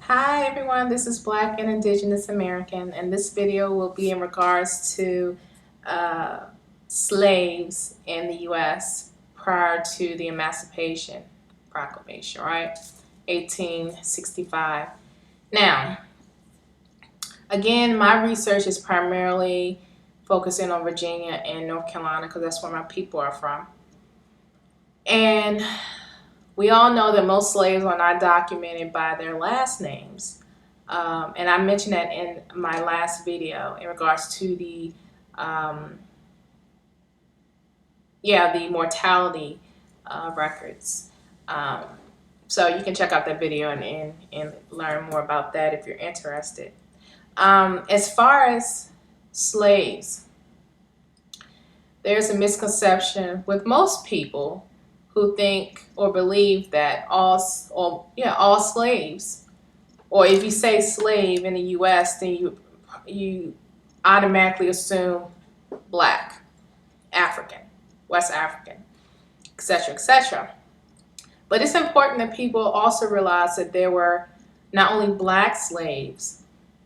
Hi everyone, this is Black and Indigenous American, and this video will be in regards to uh, slaves in the U.S. prior to the Emancipation Proclamation, right? 1865. Now, again, my research is primarily focusing on Virginia and North Carolina because that's where my people are from. And we all know that most slaves are not documented by their last names. And I mentioned that in my last video in regards to um, the mortality records. Um, so you can check out that video and learn more about that if you're interested. As far as slaves, there's a misconception with most people who think or believe that all slaves, or if you say slave in the U.S., then you automatically assume Black, African, West African, etc., etc. But it's important that people also realize that there were not only Black slaves,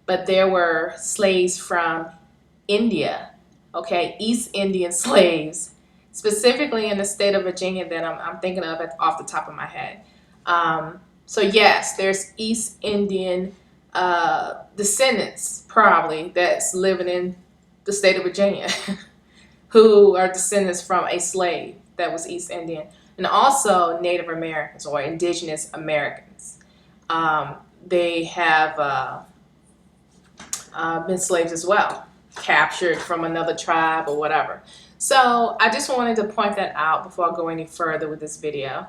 but there were slaves from India, okay, East Indian slaves, specifically in the state of Virginia that I'm thinking of off the top of my head. So yes, there's East Indian descendants probably that's living in the state of Virginia who are descendants from a slave that was East Indian, and also Native Americans or Indigenous Americans. They have been slaves as well, captured from another tribe or whatever. So I just wanted to point that out before I go any further with this video.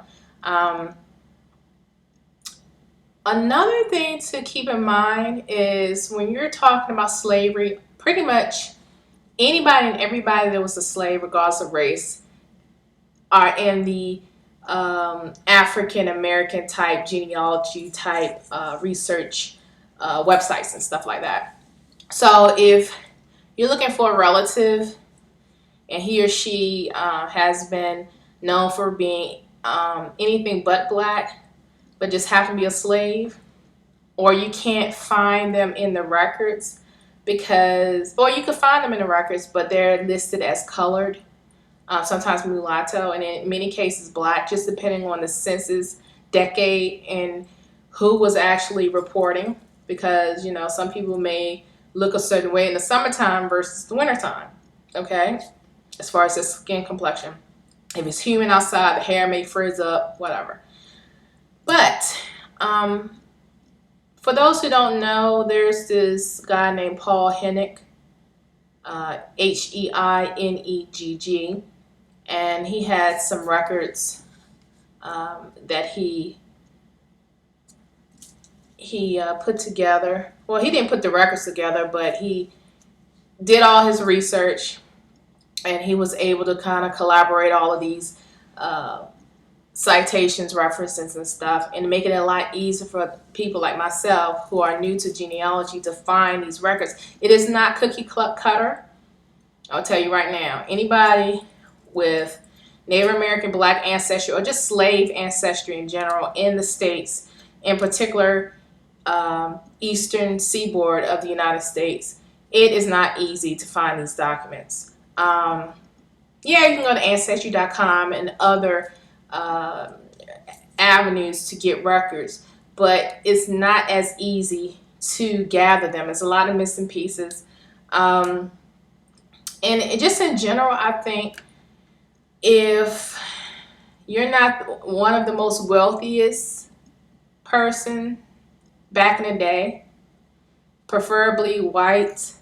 Another thing to keep in mind is when you're talking about slavery, pretty much anybody and everybody that was a slave, regardless of race, are in the African American type genealogy type research websites and stuff like that. So if you're looking for a relative and he or she has been known for being anything but Black, but just happen to be a slave, or you can't find them in the records or you can find them in the records, but they're listed as colored, sometimes mulatto, and in many cases Black, just depending on the census decade and who was actually reporting, because some people may look a certain way in the summertime versus the wintertime, okay, as far as the skin complexion. If it's humid outside, the hair may frizz up, whatever. But for those who don't know, there's this guy named Paul Hennig, Heinegg, and he had some records that he put together. Well, he didn't put the records together, but he did all his research, and he was able to kind of collaborate all of these citations, references, and stuff, and make it a lot easier for people like myself who are new to genealogy to find these records. It is not cookie cutter. I'll tell you right now. Anybody with Native American, Black ancestry, or just slave ancestry in general in the States, in particular eastern seaboard of the United States, it is not easy to find these documents. Yeah, you can go to Ancestry.com and other avenues to get records, but it's not as easy to gather them. There's a lot of missing pieces. And just in general, I think if you're not one of the most wealthiest person back in the day, preferably white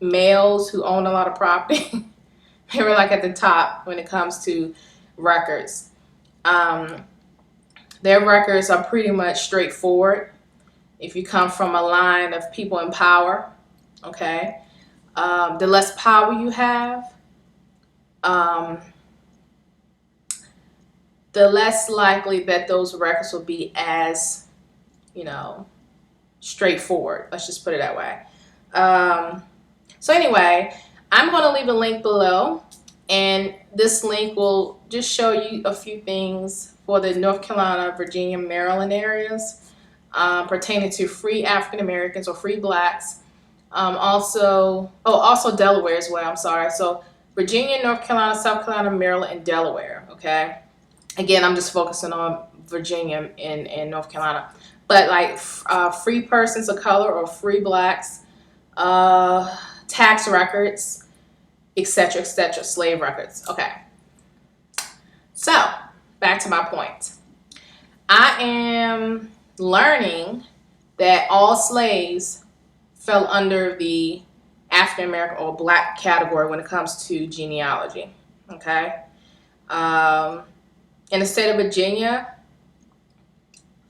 males who own a lot of property, they were like at the top when it comes to records. Their records are pretty much straightforward. If you come from a line of people in power, okay, the less power you have, the less likely that those records will be as, straightforward. Let's just put it that way. So anyway, I'm going to leave a link below, and this link will just show you a few things for the North Carolina, Virginia, Maryland areas. pertaining to free African Americans or free blacks. Also Delaware as well. I'm sorry. So Virginia, North Carolina, South Carolina, Maryland, and Delaware. Okay. Again, I'm just focusing on Virginia and North Carolina. But like free persons of color or free blacks, tax records, etc., etc., slave records. Okay. So back to my point. I am learning that all slaves fell under the African American or black category when it comes to genealogy. Okay. In the state of Virginia,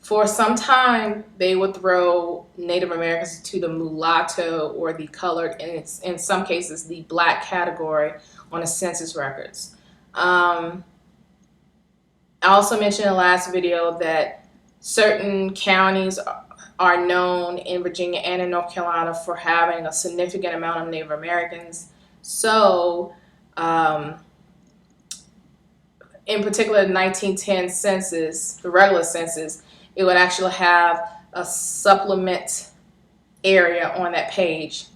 for some time, they would throw Native Americans to the mulatto or the colored, and in some cases, the black category on the census records. I also mentioned in the last video that certain counties are known in Virginia and in North Carolina for having a significant amount of Native Americans. So, in particular, the 1910 census, the regular census, it would actually have a supplement area on that page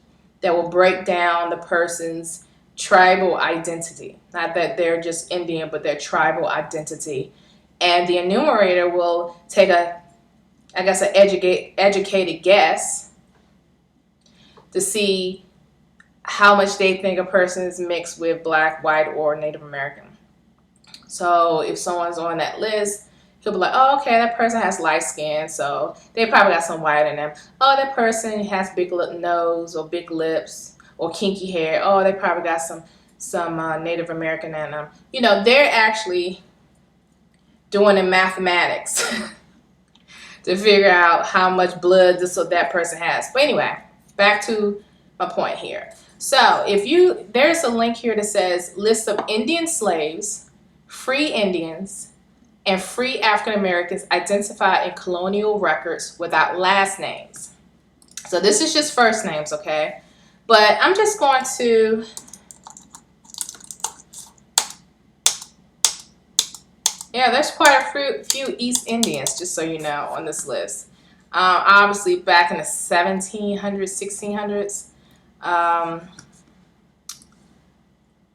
that will break down the person's tribal identity. Not that they're just Indian, but their tribal identity. And the enumerator will take an educated guess to see how much they think a person is mixed with black, white, or Native American. So if someone's on that list, he'll be like, oh, okay, that person has light skin, so they probably got some white in them. Oh, that person has big nose or big lips or kinky hair. Oh, they probably got some Native American in them. You know, they're actually doing the mathematics to figure out how much blood this or that person has. But anyway, back to my point here. So there's a link here that says list of Indian slaves, free Indians, and free African Americans identified in colonial records without last names. So this is just first names, okay? But I'm just going to there's quite a few East Indians, just so you know, on this list. Obviously, back in the 1700s, 1600s.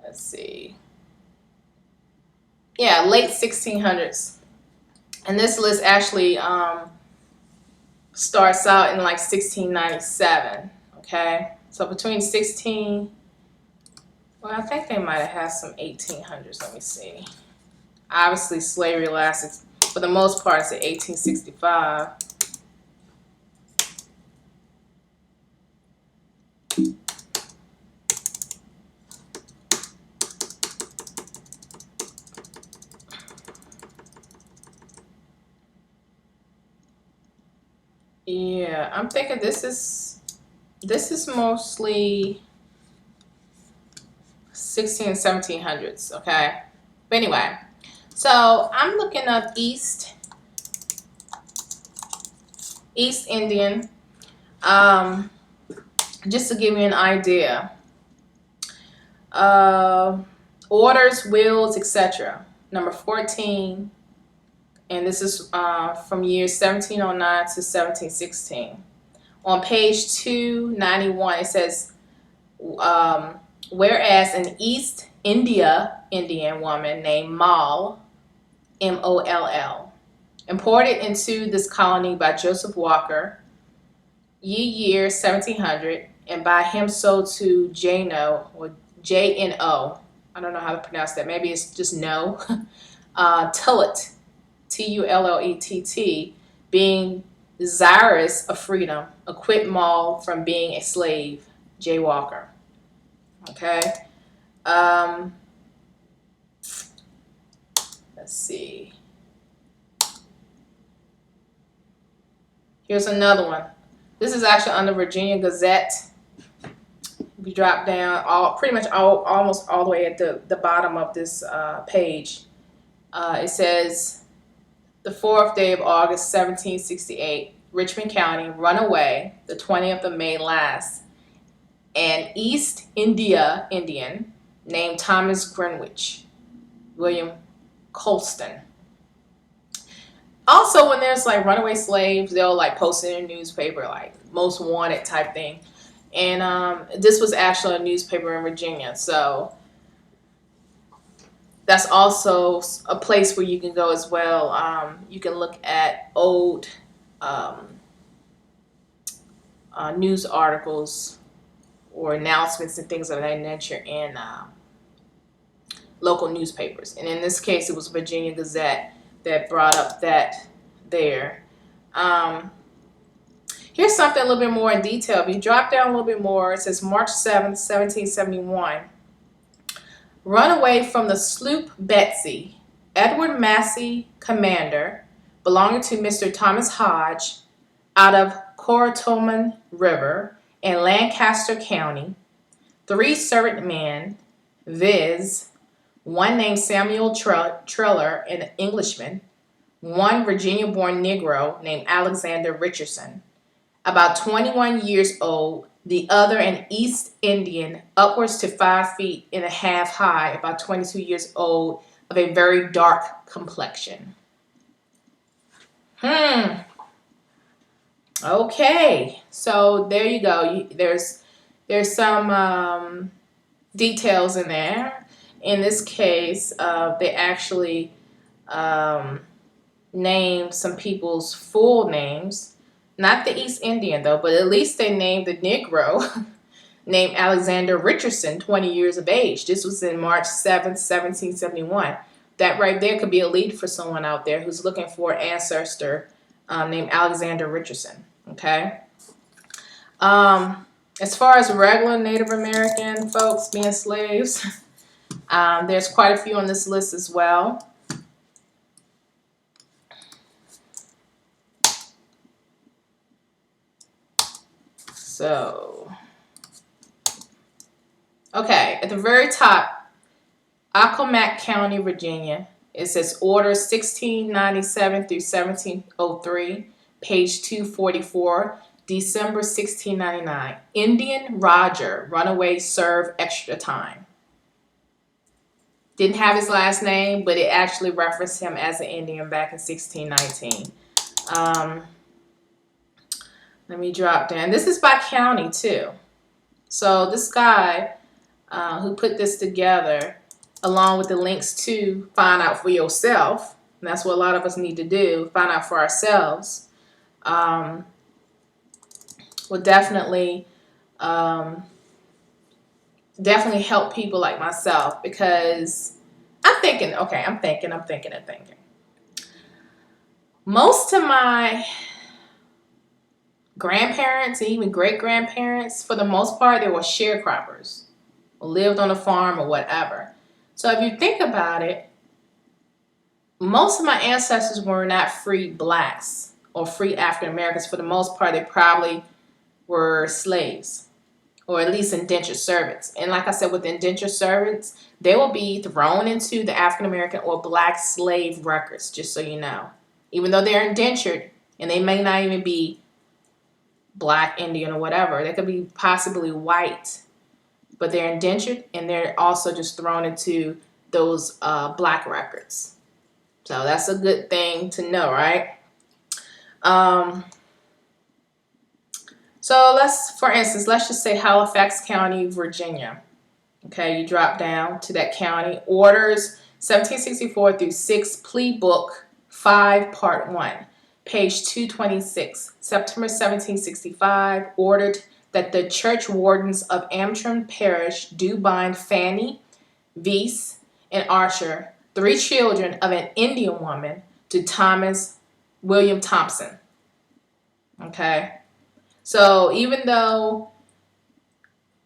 Let's see. Yeah, late 1600s. And this list actually starts out in like 1697, okay? So between I think they might have had some 1800s. Let me see. Obviously, slavery lasted, for the most part, to 1865. Yeah, I'm thinking this is mostly 16 and 1700s, okay? But anyway, so I'm looking up East Indian, just to give you an idea. Orders, wills, etc. Number 14. And this is from years 1709 to 1716. On page 291, it says, whereas an East Indian woman named Moll, Moll, imported into this colony by Joseph Walker, year 1700, and by him sold to Jno, or Jno. I don't know how to pronounce that. Maybe it's just no. Tullet. Tullett, being desirous of freedom, acquit Moll from being a slave, J. Walker. Okay. Let's see. Here's another one. This is actually on the Virginia Gazette. If you drop down, almost all the way at the bottom of this page, it says, the 4th day of August, 1768, Richmond County, runaway, the 20th of May last, an East Indian named Thomas Greenwich, William Colston, Also, when there's like runaway slaves, they'll like post it in a newspaper, like most wanted type thing. And this was actually a newspaper in Virginia, so that's also a place where you can go as well. You can look at old um, news articles or announcements and things of that nature in local newspapers. And in this case, it was Virginia Gazette that brought up that there. Um, Here's something a little bit more in detail. If you drop down a little bit more, it says March 7th, 1771. Runaway from the sloop Betsy, Edward Massey, commander, belonging to Mr. Thomas Hodge, out of Corotoman River in Lancaster County, 3 servant men, viz., one named Samuel Triller, an Englishman, one Virginia-born Negro named Alexander Richardson, about 21 years old, the other an East Indian, upwards to 5.5 feet high, about 22 years old, of a very dark complexion. Okay, so there you go. There's some details in there. In this case, they actually named some people's full names. Not the East Indian, though, but at least they named the Negro named Alexander Richardson, 20 years of age. This was in March 7th, 1771. That right there could be a lead for someone out there who's looking for an ancestor named Alexander Richardson, okay? As far as regular Native American folks being slaves, there's quite a few on this list as well. So, okay, at the very top, Accomack County, Virginia. It says Order 1697 through 1703, page 244, December 1699. Indian Roger, runaway, serve extra time. Didn't have his last name, but it actually referenced him as an Indian back in 1619. Let me drop down. This is by county, too. So this guy who put this together, along with the links to find out for yourself, and that's what a lot of us need to do, find out for ourselves, will definitely help people like myself, because I'm thinking. Most of my grandparents and even great-grandparents, for the most part, they were sharecroppers, or lived on a farm or whatever. So if you think about it, most of my ancestors were not free blacks or free African Americans. For the most part, they probably were slaves, or at least indentured servants. And like I said, with indentured servants, they will be thrown into the African American or black slave records, just so you know. Even though they're indentured, and they may not even be black, Indian, or whatever. They could be possibly white, but they're indentured, and they're also just thrown into those black records. So that's a good thing to know, right? So for instance, let's just say Halifax County, Virginia. Okay, you drop down to that county. Orders 1764 through 6, Plea Book 5, Part 1. Page 226, September 1765, ordered that the church wardens of Antrim Parish do bind Fanny, Veese, and Archer, 3 children of an Indian woman, to Thomas William Thompson. Okay? So even though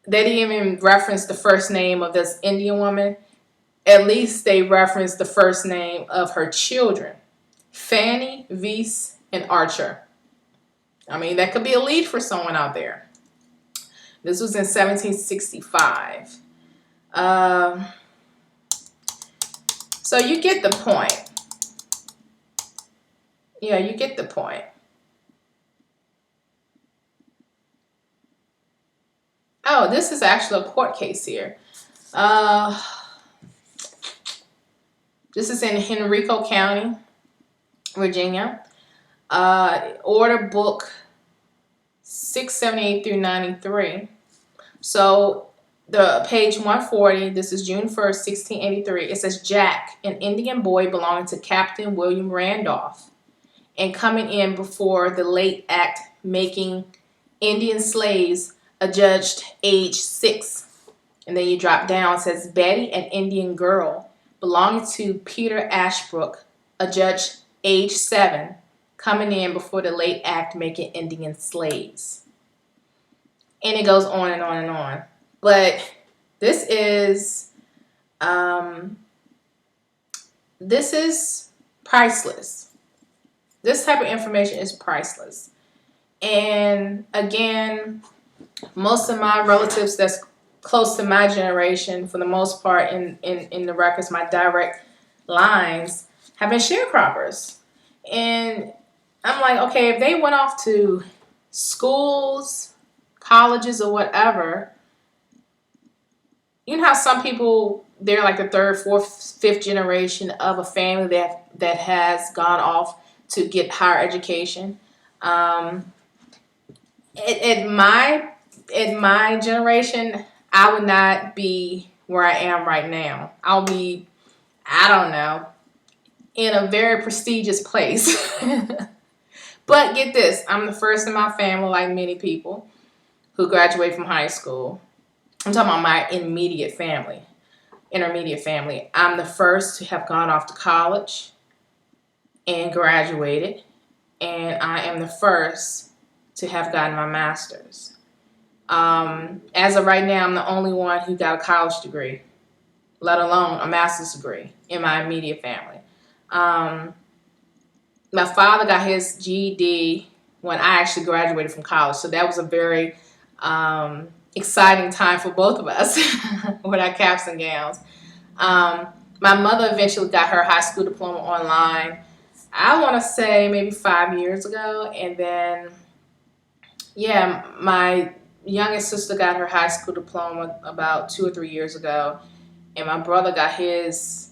they didn't even reference the first name of this Indian woman, at least they referenced the first name of her children. Fanny, Veese, and Archer. I mean, that could be a lead for someone out there. This was in 1765. So you get the point. Yeah, you get the point. Oh, this is actually a court case here. This is in Henrico County, Virginia. Order book 678 through 93. So the page 140, this is June 1st, 1683. It says Jack, an Indian boy belonging to Captain William Randolph, and coming in before the late act making Indian slaves adjudged age 6. And then you drop down, it says Betty, an Indian girl belonging to Peter Ashbrook, adjudged age 7, coming in before the late act making Indian slaves. And it goes on and on and on. But this is priceless. This type of information is priceless. And again, most of my relatives that's close to my generation, for the most part in the records, my direct lines, have been sharecroppers. And I'm like, okay, if they went off to schools, colleges, or whatever, you know how some people, they're like the third, fourth, fifth generation of a family that has gone off to get higher education. In my generation, I would not be where I am right now. I'll be, I don't know, in a very prestigious place. But get this, I'm the first in my family, like many people, who graduated from high school. I'm talking about my intermediate family. I'm the first to have gone off to college and graduated. And I am the first to have gotten my master's. As of right now, I'm the only one who got a college degree, let alone a master's degree in my immediate family. My father got his GED when I actually graduated from college. So that was a very exciting time for both of us with our caps and gowns. My mother eventually got her high school diploma online, I want to say maybe 5 years ago. And then, yeah, my youngest sister got her high school diploma about 2 or 3 years ago. And my brother got his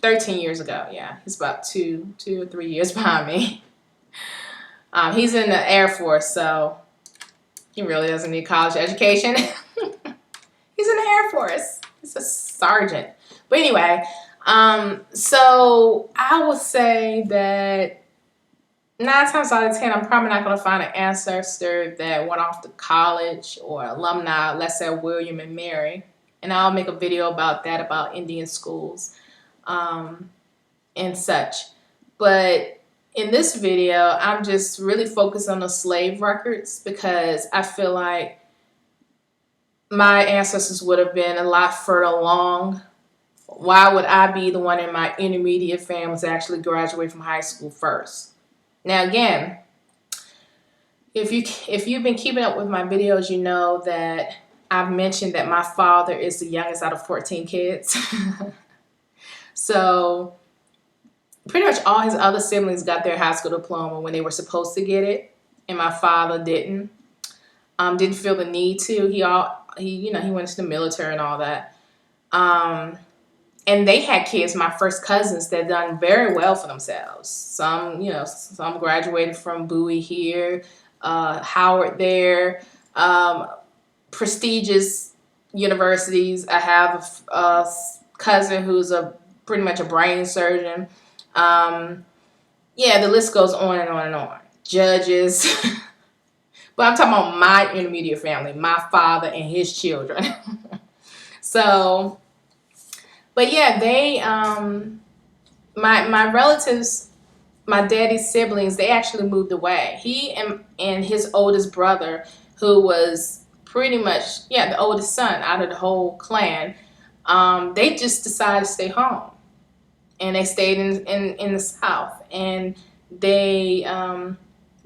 13 years ago. Yeah, he's about two or 3 years behind me. He's in the Air Force, so he really doesn't need college education. He's in the Air Force. He's a sergeant. But anyway, so I would say that 9 times out of 10, I'm probably not going to find an ancestor that went off to college or alumni, let's say William and Mary. And I'll make a video about that, about Indian schools and such. But in this video, I'm just really focused on the slave records because I feel like my ancestors would have been a lot further along. Why would I be the one in my intermediate family to actually graduate from high school first? Now, again, if you've been keeping up with my videos, you know that I've mentioned that my father is the youngest out of 14 kids. So pretty much all his other siblings got their high school diploma when they were supposed to get it, and my father didn't feel the need to. He went to the military and all that. And they had kids, my first cousins, that done very well for themselves. Some graduated from Bowie here, Howard there, prestigious universities. I have a cousin who's pretty much a brain surgeon. The list goes on and on and on. Judges. But I'm talking about my intermediate family, my father and his children. So, but yeah, they, my relatives, my daddy's siblings, they actually moved away. He and his oldest brother, who was pretty much, the oldest son out of the whole clan, they just decided to stay home. And they stayed in the South. And they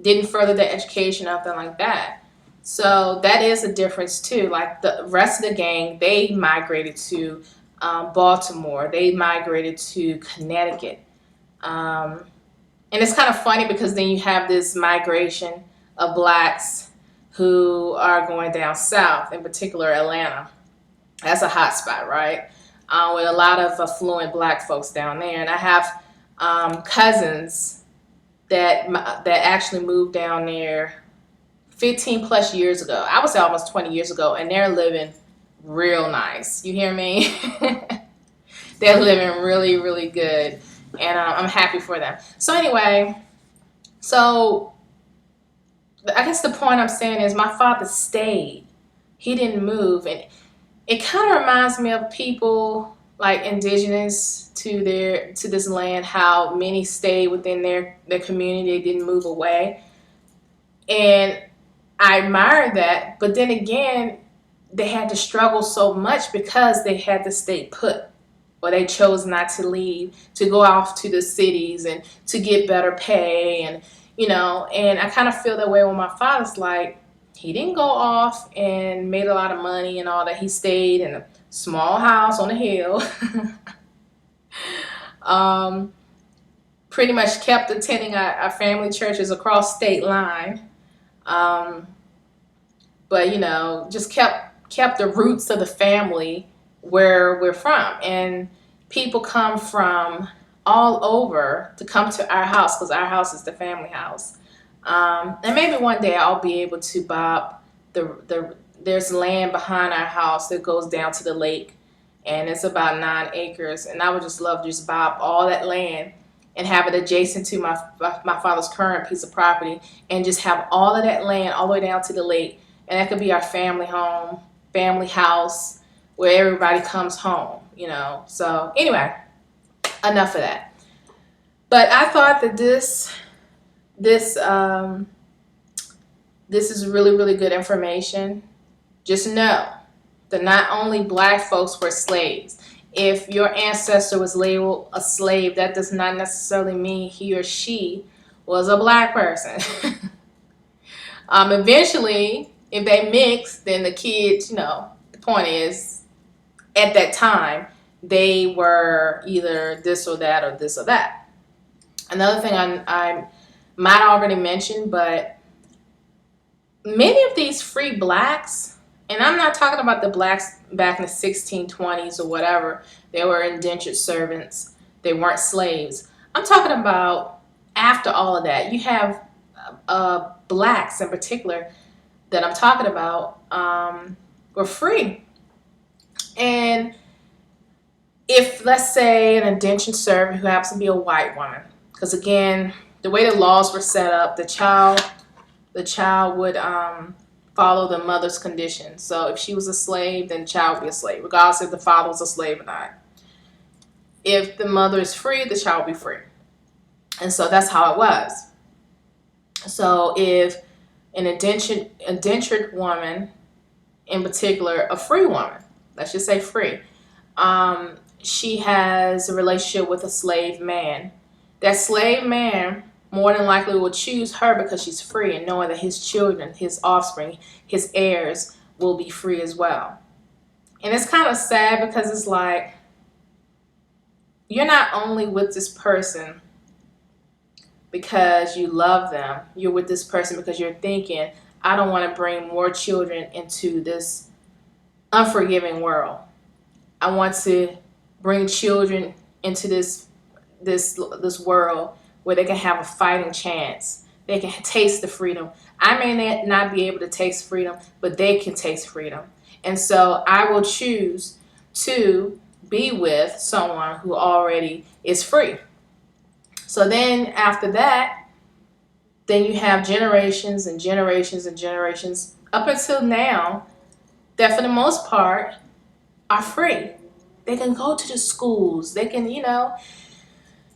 didn't further their education, nothing like that. So that is a difference too. Like the rest of the gang, they migrated to Baltimore. They migrated to Connecticut. And it's kind of funny because then you have this migration of blacks who are going down south, in particular Atlanta. That's a hot spot, right? With a lot of affluent black folks down there. And I have cousins that actually moved down there 15 plus years ago. I would say almost 20 years ago, and they're living real nice. You hear me? They're living really, really good, and I'm happy for them. So anyway, so I guess the point I'm saying is my father stayed. He didn't move, and it kind of reminds me of people like indigenous to this land, how many stayed within their community. They didn't move away, and I admire that. But then again, they had to struggle so much because they had to stay put, or they chose not to leave, to go off to the cities and to get better pay. And and I kind of feel that way when my father's like, he didn't go off and made a lot of money and all that. He stayed in a small house on a hill. Pretty much kept attending our family churches across state line. But just kept the roots of the family where we're from. And people come from all over to come to our house, because our house is the family house. And maybe one day I'll be able to buy there's land behind our house that goes down to the lake, and it's about 9 acres. And I would just love to just buy up all that land and have it adjacent to my father's current piece of property, and just have all of that land all the way down to the lake. And that could be our family home, family house, where everybody comes home, So anyway, enough of that. But I thought that this is really, really good information. Just know that not only black folks were slaves. If your ancestor was labeled a slave, that does not necessarily mean he or she was a black person. Eventually, if they mix, then the kids, the point is, at that time, they were either this or that or this or that. Another thing I might already mention, but many of these free blacks, and I'm not talking about the blacks back in the 1620s or whatever, they were indentured servants, they weren't slaves. I'm talking about after all of that. You have blacks in particular that I'm talking about were free. And if, let's say, an indentured servant who happens to be a white woman, because again, the way the laws were set up, the child would follow the mother's conditions. So if she was a slave, then the child would be a slave, regardless if the father was a slave or not. If the mother is free, the child will be free. And so that's how it was. So if an indentured woman, in particular, a free woman, let's just say free, she has a relationship with a slave man. That slave man more than likely will choose her because she's free, and knowing that his children, his offspring, his heirs will be free as well. And it's kind of sad because it's like, you're not only with this person because you love them, you're with this person because you're thinking, I don't want to bring more children into this unforgiving world. I want to bring children into this world where they can have a fighting chance. They can taste the freedom. I may not be able to taste freedom, but they can taste freedom. And so I will choose to be with someone who already is free. So then after that, then you have generations and generations and generations up until now that for the most part are free. They can go to the schools. They can, And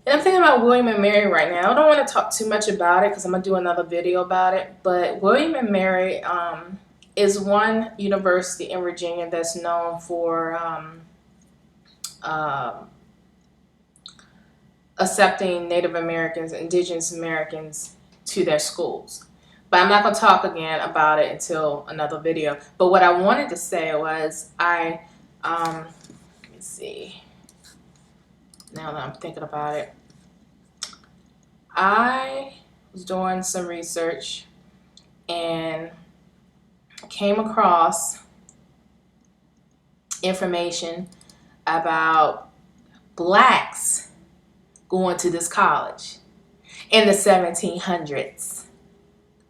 I'm thinking about William and Mary right now. I don't want to talk too much about it because I'm going to do another video about it. But William and Mary is one university in Virginia that's known for accepting Native Americans, Indigenous Americans to their schools. But I'm not going to talk again about it until another video. But what I wanted to say was let me see. Now that I'm thinking about it, I was doing some research, and came across information about blacks going to this college in the 1700s.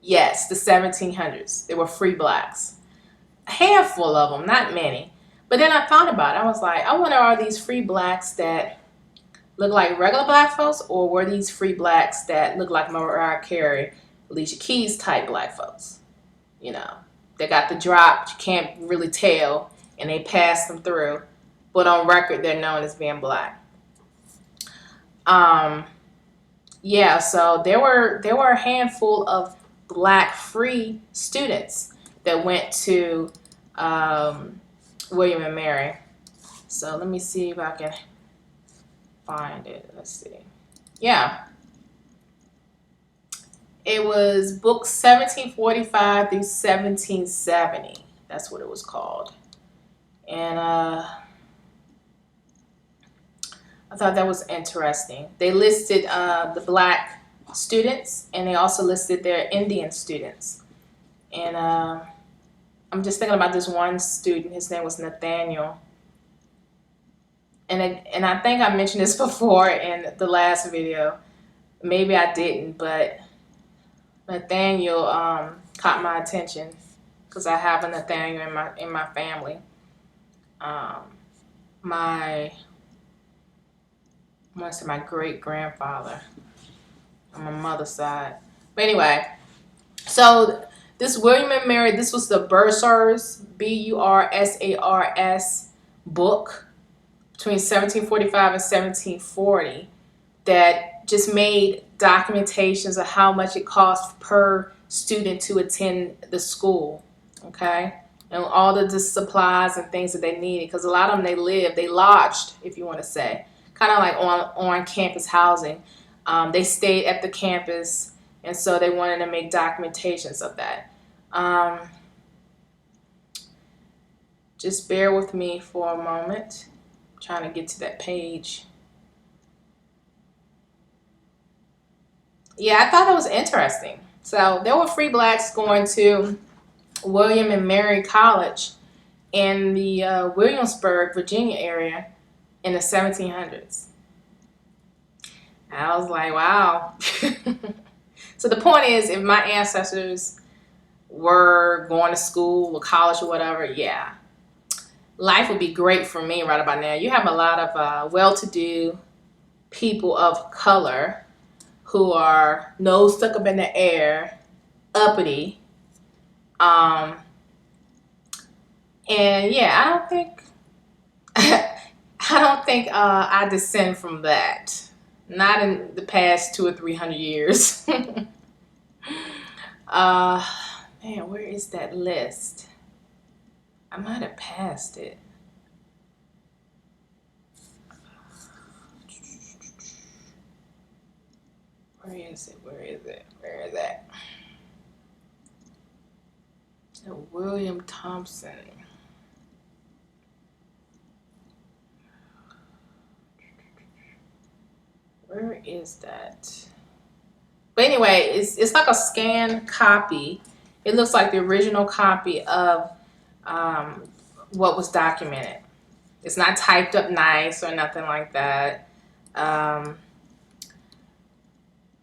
Yes, the 1700s. There were free blacks. A handful of them, not many. But then I thought about it. I was like, I wonder, are these free blacks that look like regular black folks, or were these free blacks that look like Mariah Carey, Alicia Keys type black folks? You know, they got the drop, you can't really tell, and they pass them through. But on record, they're known as being black. Yeah, so there were a handful of black free students that went to William and Mary. So let me see if I can find it. Let's see. Yeah. It was book 1745 through 1770. That's what it was called. And I thought that was interesting. They listed the black students, and they also listed their Indian students. And I'm just thinking about this one student. His name was Nathaniel. And I think I mentioned this before in the last video. Maybe I didn't, but Nathaniel caught my attention because I have a Nathaniel in my family. My great grandfather on my mother's side. But anyway, so this William and Mary, this was the Bursars, Bursars book between 1745 and 1740 that just made documentations of how much it cost per student to attend the school, okay? And all the supplies and things that they needed, because a lot of them they lodged, if you want to say, kind of like on campus housing. They stayed at the campus, and so they wanted to make documentations of that. Just bear with me for a moment. I'm trying to get to that page. Yeah, I thought that was interesting. So there were free blacks going to William and Mary College in the Williamsburg, Virginia area in the 1700s. And I was like, wow. So the point is, if my ancestors were going to school or college or whatever, yeah, life would be great for me right about now. You have a lot of well-to-do people of color who are nose stuck up in the air, uppity. And yeah, I don't think I descend from that. Not in the past 200 or 300 years. Man, where is that list? I might have passed it. Where is it? Where is it? Where is it? William Thompson. Where is that? But anyway, it's like a scanned copy. It looks like the original copy of what was documented. It's not typed up nice or nothing like that.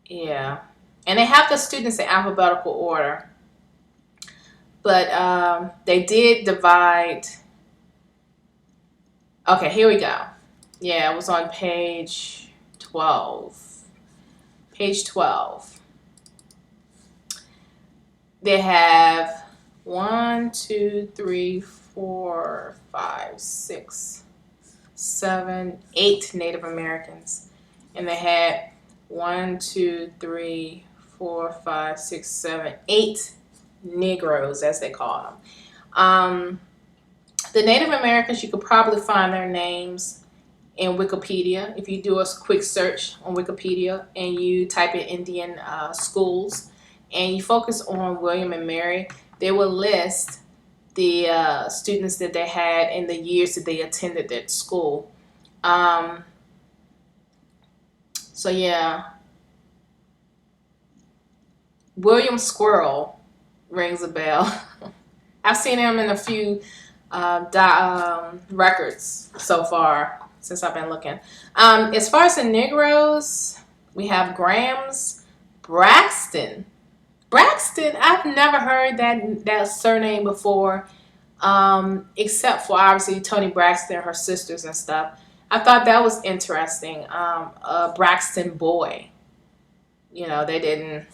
Yeah. And they have the students in alphabetical order. But they did divide. Okay, here we go. Yeah, it was on page 12. Page 12. They have 1, 2, 3, 4, 5, 6, 7, 8 Native Americans. And they had 1, 2, 3, 4, 5, 6, 7, 8 Negroes, as they call them. The Native Americans, you could probably find their names in Wikipedia. If you do a quick search on Wikipedia and you type in Indian schools and you focus on William and Mary, they will list the students that they had in the years that they attended that school. So yeah, William Squirrel rings a bell. I've seen him in a few records so far since I've been looking. As far as the Negroes, we have Grams, Braxton. Braxton, I've never heard that surname before, except for obviously Tony Braxton and her sisters and stuff. I thought that was interesting. A Braxton boy. They didn't.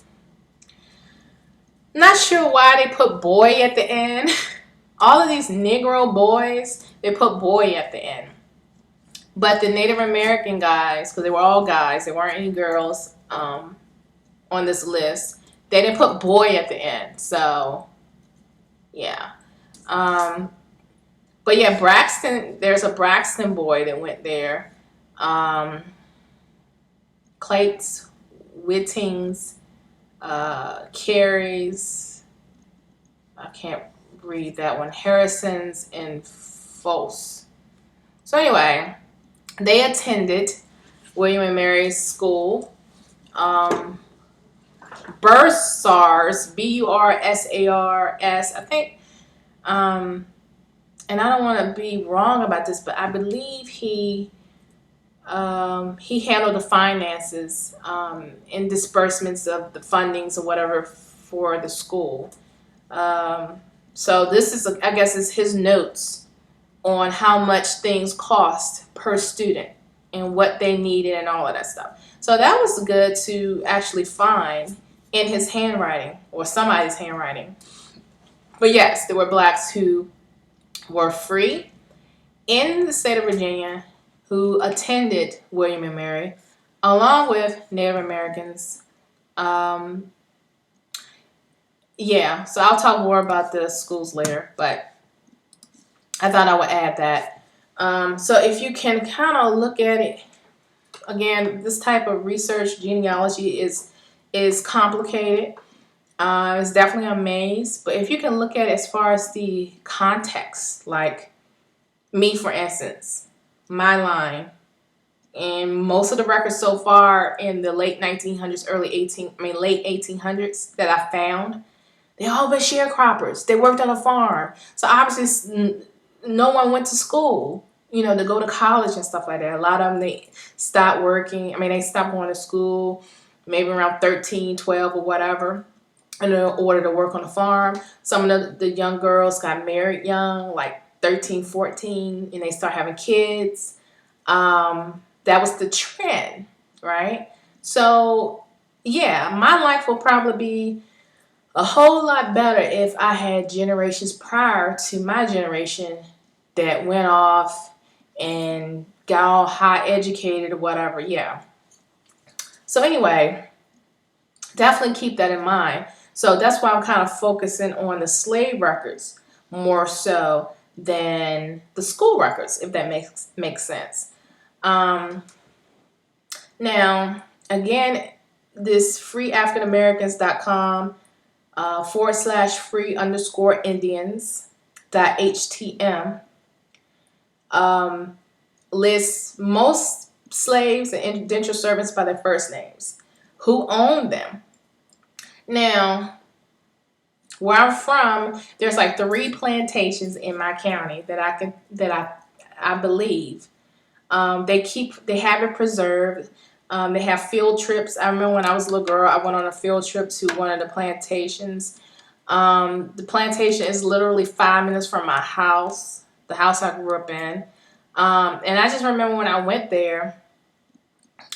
Not sure why they put boy at the end. All of these Negro boys, they put boy at the end. But the Native American guys, because they were all guys, there weren't any girls on this list, they didn't put boy at the end. So, yeah. But yeah, Braxton, there's a Braxton boy that went there. Clates, Whittings, Carries, I can't read that one, Harrison's, and Foss. So anyway, they attended William and Mary's school. Bursars, Bursars, I think, and I don't want to be wrong about this, but I believe he handled the finances and disbursements of the fundings or whatever for the school. So this is, I guess, is his notes on how much things cost per student and what they needed and all of that stuff. So that was good to actually find in his handwriting or somebody's handwriting. But yes, there were blacks who were free in the state of Virginia who attended William and Mary, along with Native Americans. Yeah, so I'll talk more about the schools later, but I thought I would add that. So if you can kind of look at it, again, this type of research, genealogy, is complicated. It's definitely a maze, but if you can look at it as far as the context, like me, for instance, my line, and most of the records so far in the late 1900s, late 1800s that I found, they all been sharecroppers. They worked on a farm. So obviously no one went to school, to go to college and stuff like that. A lot of them, they stopped working. They stopped going to school maybe around 13, 12 or whatever in order to work on the farm. Some of the young girls got married young, like 13, 14, and they start having kids. That was the trend, right? So, yeah, my life will probably be a whole lot better if I had generations prior to my generation that went off and got all high educated or whatever. Yeah. So anyway, definitely keep that in mind. So that's why I'm kind of focusing on the slave records more so than the school records, if that makes sense. Now, again, this freeafricanamericans.com /free_Indians.htm lists most slaves and indentured servants by their first names, who owned them. Now, where I'm from, there's like 3 plantations in my county that I believe they have it preserved. They have field trips. I remember when I was a little girl, I went on a field trip to one of the plantations. The plantation is literally 5 minutes from my house, the house I grew up in. And I just remember when I went there,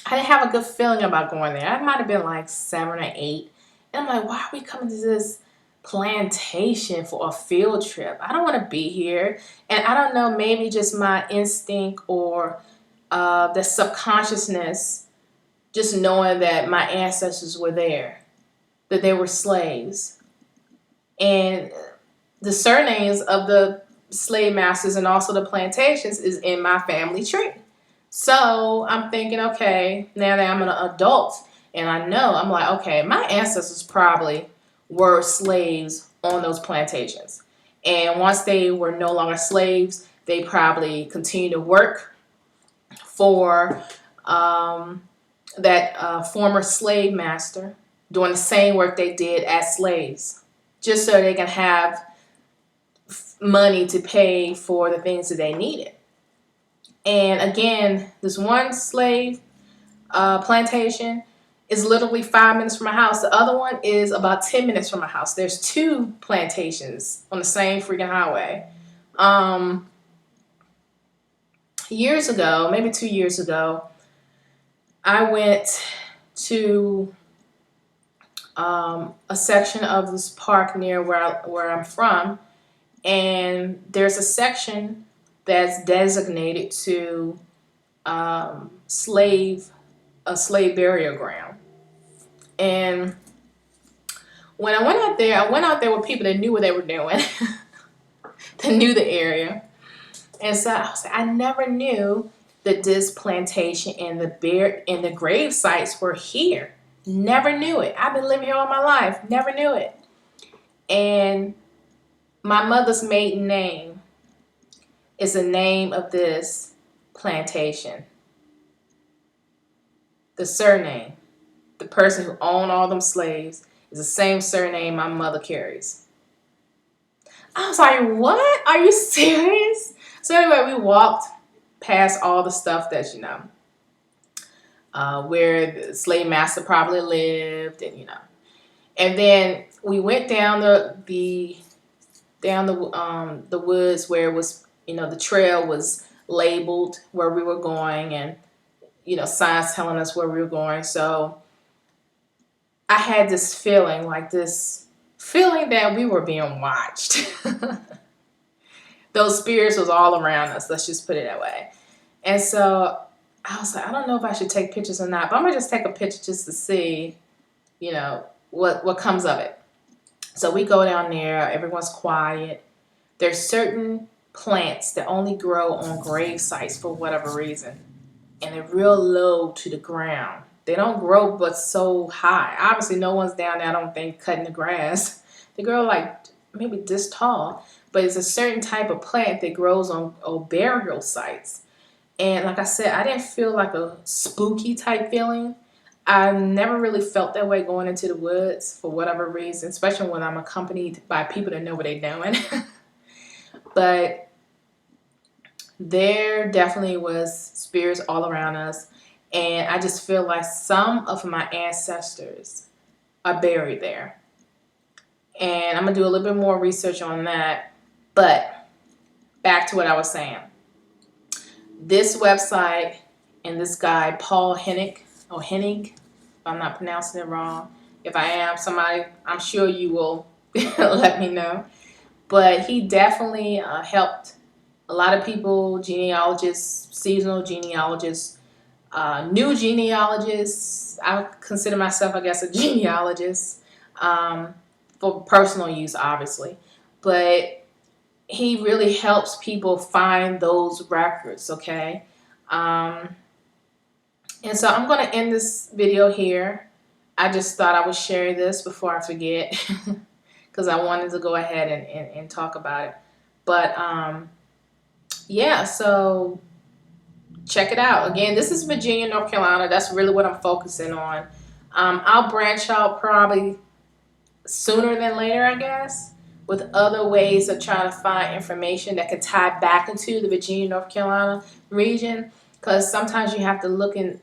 I didn't have a good feeling about going there. I might have been like 7 or 8. And I'm like, why are we coming to this plantation for a field trip? I don't want to be here. And I don't know, maybe just my instinct or the subconsciousness, just knowing that my ancestors were there, that they were slaves. And the surnames of the slave masters and also the plantations is in my family tree. So I'm thinking, okay, now that I'm an adult and I know, I'm like, okay, my ancestors probably were slaves on those plantations. And once they were no longer slaves, they probably continued to work for that former slave master, doing the same work they did as slaves, just so they can have money to pay for the things that they needed. And again, this one slave plantation is literally 5 minutes from my house. The other one is about 10 minutes from my house. There's two plantations on the same freaking highway. Years ago, maybe 2 years ago, I went to a section of this park near where I'm from, and there's a section that's designated to a slave burial ground. And when I went out there with people that knew what they were doing, that knew the area. And so I was like, I never knew that this plantation and the grave sites were here. Never knew it. I've been living here all my life. Never knew it. And my mother's maiden name is the name of this plantation. The surname, the person who owned all them slaves, is the same surname my mother carries. I was like, what? Are you serious? So anyway, we walked past all the stuff that, where the slave master probably lived, and and then we went down the woods where it was, the trail was labeled where we were going, and signs telling us where we were going. So I had this feeling that we were being watched. Those spirits was all around us. Let's just put it that way. And so I was like, I don't know if I should take pictures or not, but I'm gonna just take a picture just to see, what comes of it. So we go down there. Everyone's quiet. There's certain plants that only grow on grave sites for whatever reason, and they're real low to the ground. They don't grow but so high. Obviously, no one's down there, I don't think, cutting the grass. They grow like maybe this tall, but it's a certain type of plant that grows on burial sites. And like I said, I didn't feel like a spooky type feeling. I never really felt that way going into the woods for whatever reason, especially when I'm accompanied by people that know what they're doing. But there definitely was spirits all around us. And I just feel like some of my ancestors are buried there. And I'm going to do a little bit more research on that. But back to what I was saying. This website and this guy, Paul Hennig, if I'm not pronouncing it wrong. If I am, somebody, I'm sure you will let me know. But he definitely helped a lot of people, genealogists, seasonal genealogists, new genealogists. I consider myself, I guess, a genealogist for personal use, obviously. But he really helps people find those records, okay? And so I'm going to end this video here. I just thought I would share this before I forget because I wanted to go ahead and talk about it. But yeah, so check it out. Again, this is Virginia, North Carolina. That's really what I'm focusing on. I'll branch out probably sooner than later, I guess, with other ways of trying to find information that could tie back into the Virginia, North Carolina region. Because sometimes you have to look in,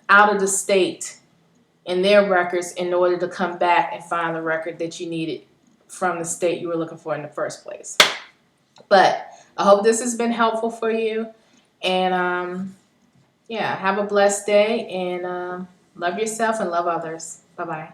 out of the state in their records in order to come back and find the record that you needed from the state you were looking for in the first place. But I hope this has been helpful for you. And yeah, have a blessed day, and love yourself and love others. Bye-bye.